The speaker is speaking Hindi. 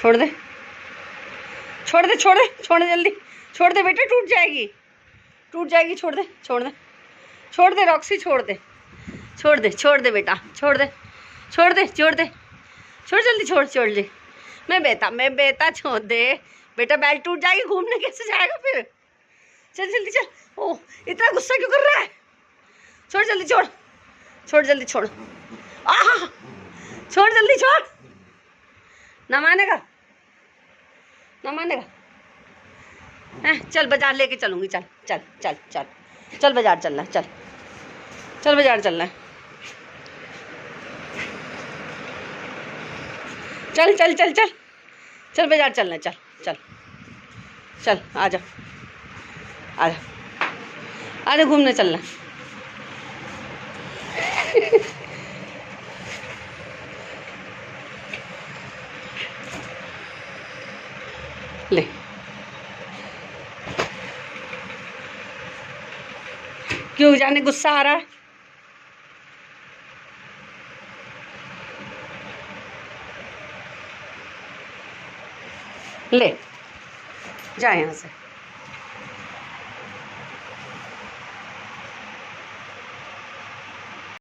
छोड़ दे, छोड़ दे, छोड़ दे, छोड़ दे जल्दी, छोड़ दे बेटा, टूट जाएगी, टूट जाएगी, छोड़ दे, छोड़ दे, छोड़ दे रॉक्सी, छोड़ दे, छोड़ दे, छोड़ दे बेटा, छोड़ दे, छोड़ दे, छोड़ दे, छोड़ जल्दी, छोड़, छोड़ दे, मैं बेटा छोड़ दे बेटा, बेल्ट टूट जाएगी, घूमने कैसे जाएगा फिर। चल जल्दी चल। ओह इतना गुस्सा क्यों कर रहा है, छोड़ जल्दी, छोड़, छोड़ जल्दी, छोड़, आह छोड़ जल्दी, छोड़, ना मानेगा, ना मानेगा। चल बाजार लेके चलूँगी, चल चल चल चल चल बाजार चलना है, चल चल बाजार चलना है, चल चल चल चल चल बाजार चलना है, चल चल चल, आजा आजा आजा, घूमने चलना है। ले क्यों जाने गुस्सा आ रहा है, ले जा यहाँ से।